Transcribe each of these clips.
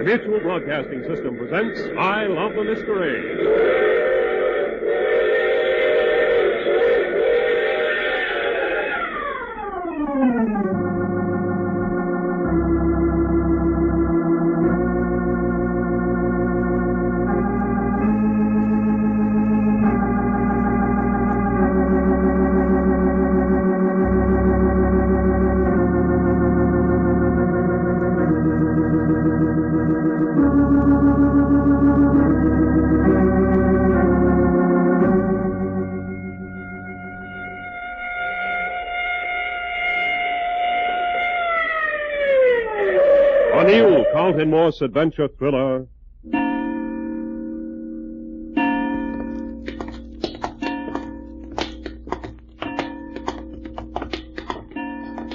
The Mutual Broadcasting System presents I Love the Masquerade. A new Carlton Morse adventure thriller,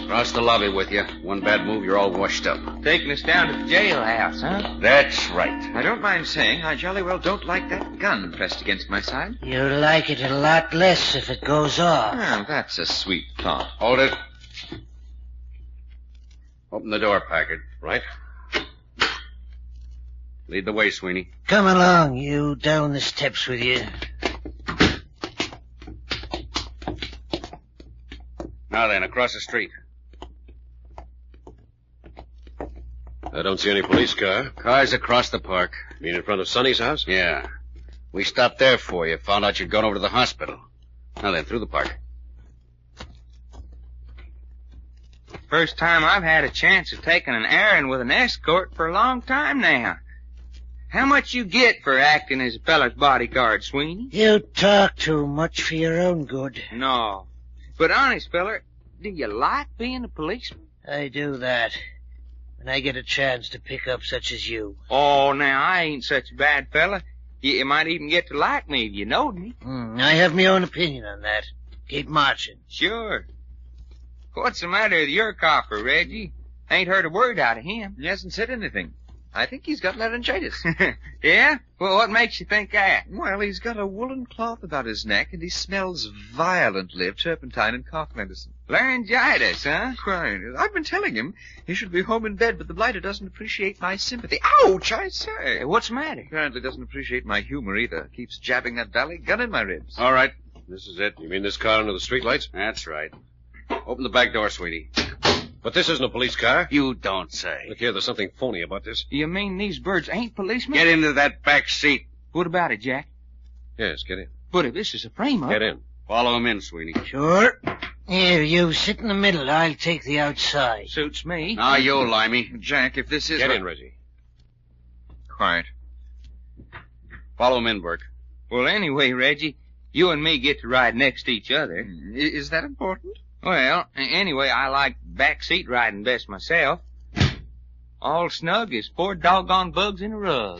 Across the lobby with you. One bad move, you're all washed up. Taking us down to the jailhouse, huh? That's right. I don't mind saying I jolly well don't like that gun pressed against my side. You'll like it a lot less if it goes off. Oh, that's a sweet thought. Hold it. Open the door, Packard. right? Lead the way, Sweeney. Come along, you. Down the steps with you. Now then, across the street. I don't see any police car. Cars across the park. You mean in front of Sonny's house? Yeah. We stopped there for you. Found out you'd gone over to the hospital. Now then, through the park. First time I've had a chance of taking an errand with an escort for a long time now. How much you get for acting as a fella's bodyguard, Sweeney? You talk too much for your own good. No. But honest, feller, do you like being a policeman? I do that. When I get a chance to pick up such as you. Oh, now, I ain't such a bad fella. You might even get to like me if you knowed me. I have my own opinion on that. Keep marching. Sure. What's the matter with your copper, Reggie? Ain't heard a word out of him. He hasn't said anything. I think he's got laryngitis. Yeah? Well, what makes you think that? Well, he's got a woolen cloth about his neck, and he smells violently of turpentine and cough medicine. Laryngitis, huh? Quite. I've been telling him he should be home in bed, but the blighter doesn't appreciate my sympathy. Ouch, I say. What's the matter? Apparently doesn't appreciate my humor either. Keeps jabbing that valley gun in my ribs. All right. This is it. You mean this car under the streetlights? That's right. Open the back door, Sweetie. But this isn't a police car. You don't say. Look here, there's something phony about this. You mean these birds ain't policemen? Get into that back seat. What about it, Jack? Yes, get in. But if this is a frame-up... Get in. Follow him in, Sweetie. Sure. Here, you sit in the middle. I'll take the outside. Suits me. Now you, Limey. Jack, if this is... Get in, Reggie. Quiet. Follow him in, Burke. Well, anyway, Reggie, you and me get to ride next to each other. Is that important? Well, anyway, I like back seat riding best myself. All snug as 4 doggone bugs in a rug.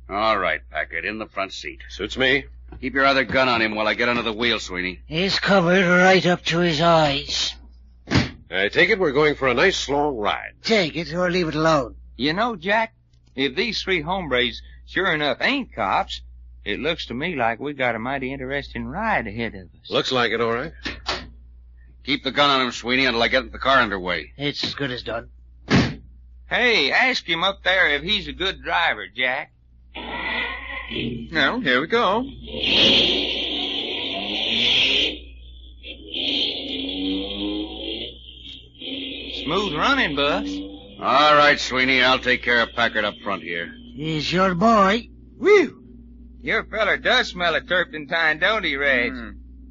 All right, Packard, in the front seat. Suits me. Keep your other gun on him while I get under the wheel, Sweeney. He's covered right up to his eyes. I take it we're going for a nice long ride. Take it or leave it alone. You know, Jack, if these 3 hombres sure enough ain't cops, it looks to me like we got a mighty interesting ride ahead of us. Looks like it, all right. Keep the gun on him, Sweeney, until I get the car underway. It's as good as done. Hey, ask him up there if he's a good driver, Jack. Well, here we go. Smooth running, Bus. All right, Sweeney, I'll take care of Packard up front here. He's your boy. Whew! Your feller does smell of turpentine, don't he, Reg?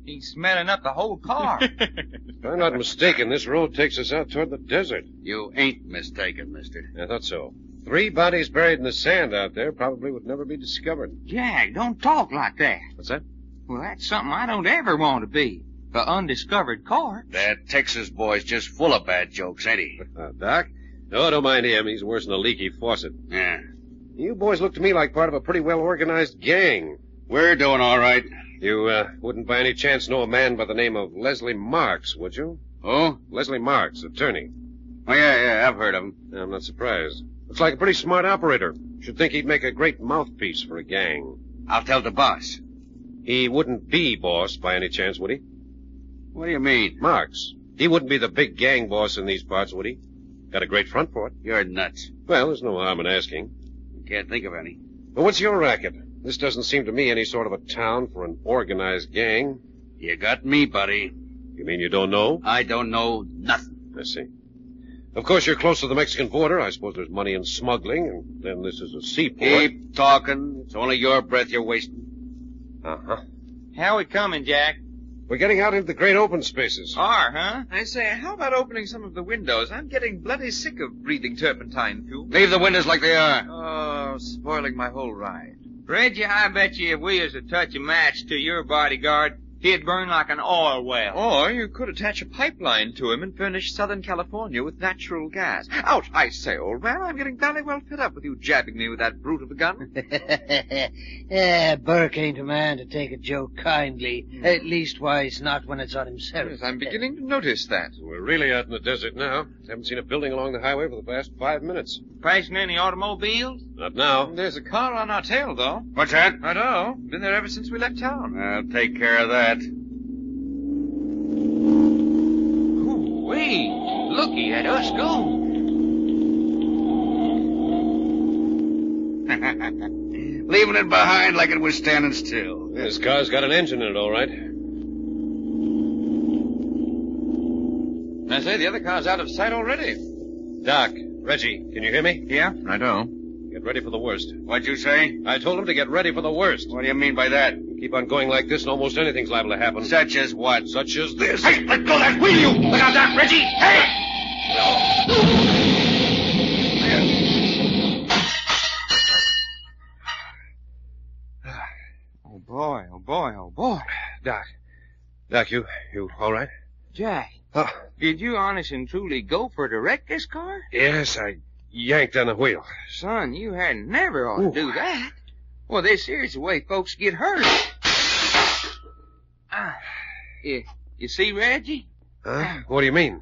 He's smelling up the whole car. If I'm not mistaken, this road takes us out toward the desert. You ain't mistaken, mister. I thought so. 3 bodies buried in the sand out there probably would never be discovered. Jack, don't talk like that. What's that? Well, that's something I don't ever want to be. The undiscovered corpse. That Texas boy's just full of bad jokes, ain't he? Doc? No, don't mind him. He's worse than a leaky faucet. Yeah. You boys look to me like part of a pretty well-organized gang. We're doing all right. You wouldn't by any chance know a man by the name of Leslie Marks, would you? Oh? Leslie Marks, attorney. Oh, yeah, I've heard of him. I'm not surprised. Looks like a pretty smart operator. Should think he'd make a great mouthpiece for a gang. I'll tell the boss. He wouldn't be boss by any chance, would he? What do you mean? Marks. He wouldn't be the big gang boss in these parts, would he? Got a great front for it. You're nuts. Well, there's no harm in asking. Can't think of any. But what's your racket? This doesn't seem to me any sort of a town for an organized gang. You got me, buddy. You mean you don't know? I don't know nothing. I see. Of course, you're close to the Mexican border. I suppose there's money in smuggling, and then this is a seaport. Keep talking. It's only your breath you're wasting. Uh-huh. How we coming, Jack? We're getting out into the great open spaces. Are, huh? I say, how about opening some of the windows? I'm getting bloody sick of breathing turpentine fuel. Leave the windows like they are. Oh, spoiling my whole ride. Reggie, I bet you if we was to touch a match to your bodyguard, he'd burn like an oil well. Or you could attach a pipeline to him and furnish Southern California with natural gas. Ouch! I say, old man, I'm getting very well fed up with you jabbing me with that brute of a gun. Burke ain't a man to take a joke kindly. At least, not when it's on himself. Yes, I'm beginning to notice that. We're really out in the desert now. Haven't seen a building along the highway for the past 5 minutes. Passing any automobiles? Not now. There's a car on our tail, though. What's that? I know. Been there ever since we left town. I'll take care of that. Ooh-wee. Looky at us go. Leaving it behind like it was standing still. This car's got an engine in it, all right. I say, the other car's out of sight already. Doc, Reggie, can you hear me? Yeah? I know. Get ready for the worst. What'd you say? I told him to get ready for the worst. What do you mean by that? Keep on going like this, and almost anything's liable to happen. Such as what? Such as this. Hey, let go that wheel, you! Look out, Doc, Reggie! Hey! Oh, boy, oh, boy, oh, boy. Doc, you all right? Jack, Oh, did you honest and truly go for to wreck this car? yes, I yanked on the wheel. Son, you had never ought to do that. Well, this here's the way folks get hurt. You see Reggie? Huh? What do you mean?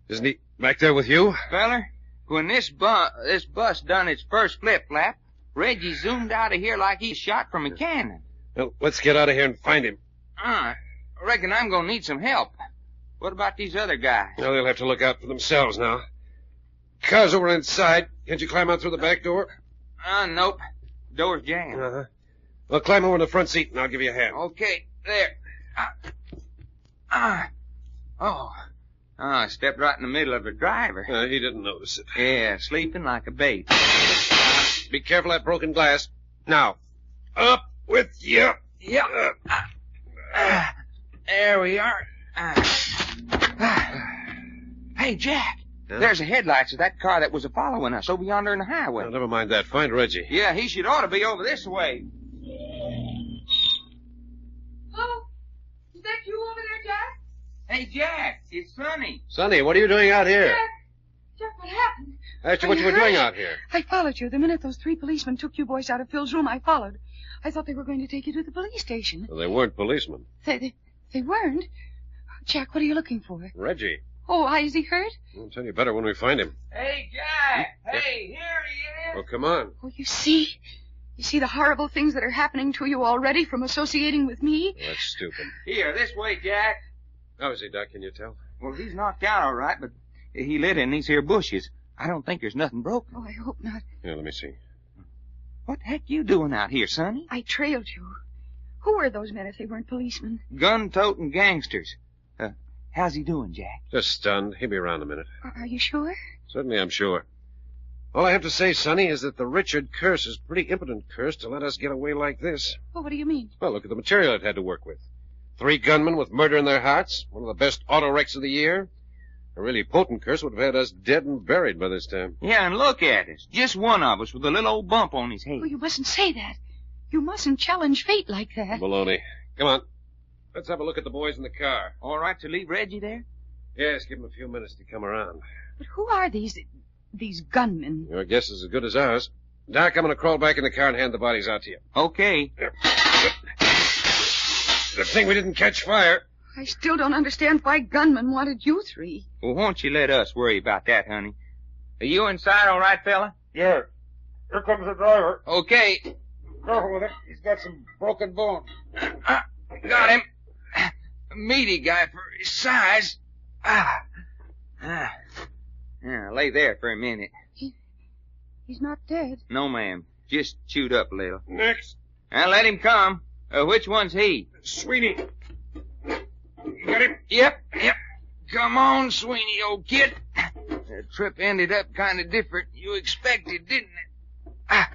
Isn't he back there with you? Feller, when this bus done its first flip-flap, Reggie zoomed out of here like he's shot from a cannon. Well, let's get out of here and find him. I reckon I'm gonna need some help. What about these other guys? Well, they'll have to look out for themselves now. Car's over inside. Can't you climb out through the back door? Nope. Door's jammed. Uh-huh. Well, climb over in the front seat and I'll give you a hand. Okay, there. I stepped right in the middle of the driver. He didn't notice it. Yeah, sleeping like a baby. Be careful of that broken glass. Now, up with you. Yep. There we are. Hey, Jack. Huh? There's the headlights of that car that was following us over yonder in the highway. Well, never mind that. Find Reggie. Yeah, he should ought to be over this way. Oh, is that you over there, Jack? Hey, Jack, it's Sonny. Sonny, what are you doing out here? Jack, what happened? I asked you Are what you were hurt? doing out here. I followed you. The minute those 3 policemen took you boys out of Phil's room, I followed. I thought they were going to take you to the police station. Well, they weren't policemen. They weren't. Jack, what are you looking for? Reggie. Oh, is he hurt? I'll tell you better when we find him. Hey, Jack. Hey, here he Oh, is. come on. Oh, you see? You see the horrible things that are happening to you already from associating with me? Oh, that's stupid. Here, this way, Jack. How is he, Doc? Can you tell? Well, he's knocked out all right, but he lit in these here bushes. I don't think there's nothing broken. Oh, I hope not. Yeah, let me see. What the heck you doing out here, Sonny? I trailed you. Who were those men if they weren't policemen? Gun-toting gangsters. How's he doing, Jack? Just stunned. He'll be around a minute. Are you sure? Certainly, I'm sure. All I have to say, Sonny, is that the Richard curse is a pretty impotent curse to let us get away like this. Well, what do you mean? Well, look at the material it had to work with. 3 gunmen with murder in their hearts, one of the best auto wrecks of the year. A really potent curse would have had us dead and buried by this time. Yeah, and look at us. Just one of us with a little old bump on his head. Oh, you mustn't say that. You mustn't challenge fate like that. Baloney. Come on. Let's have a look at the boys in the car. All right to leave Reggie there? Yes, give him a few minutes to come around. But who are these gunmen? Your guess is as good as ours. Doc, I'm going to crawl back in the car and hand the bodies out to you. Okay. Good thing we didn't catch fire. I still don't understand why gunmen wanted you 3. Well, won't you let us worry about that, honey? Are you inside all right, fella? Yeah. Here comes the driver. Okay. Careful with him. He's got some broken bones. Got him. A meaty guy for his size. Now, lay there for a minute. He's not dead. No, ma'am. Just chewed up a little. Next. Now, let him come. Which one's he? Sweeney. You got him? Yep. Come on, Sweeney, old kid. The trip ended up kind of different. You expected, didn't it?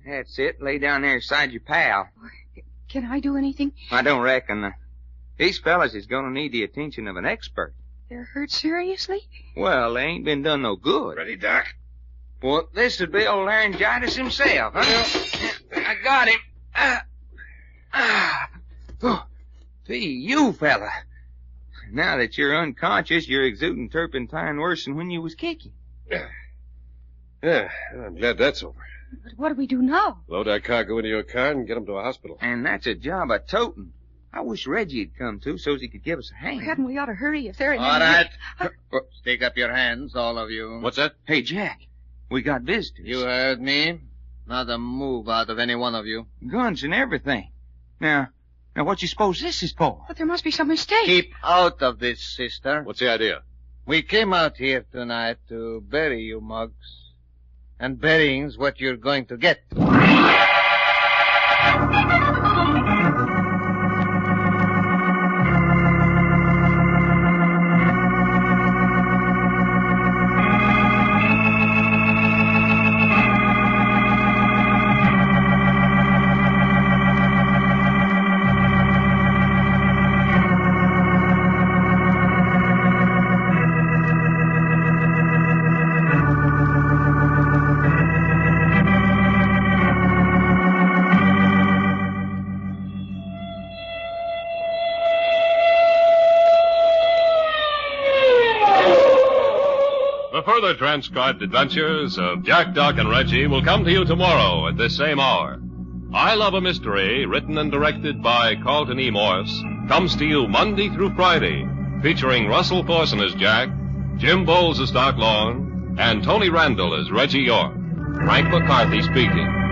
That's it. Lay down there beside your pal. Can I do anything? I don't reckon. These fellas is going to need the attention of an expert. They're hurt seriously? Well, they ain't been done no good. Ready, Doc? Well, this would be old laryngitis himself, huh? I got him. You fella. Now that you're unconscious, you're exuding turpentine worse than when you was kicking. Yeah, I'm glad that's over. But what do we do now? Load our cargo into your car and get them to a hospital. And that's a job of toting. I wish Reggie'd come too, so's he could give us a hand. Hadn't we ought to hurry if they're in All right. Stick up your hands, all of you. What's that? Hey, Jack, we got visitors. You heard me. Not a move out of any one of you. Guns and everything. Now what you suppose this is for? But there must be some mistake. Keep out of this, sister. What's the idea? We came out here tonight to bury you, mugs. And burying's what you're going to get. Further transcribed adventures of Jack, Doc, and Reggie will come to you tomorrow at this same hour. I Love a Mystery, written and directed by Carlton E. Morse, comes to you Monday through Friday, featuring Russell Thorson as Jack, Jim Boles as Doc Long, and Tony Randall as Reggie York. Frank McCarthy speaking.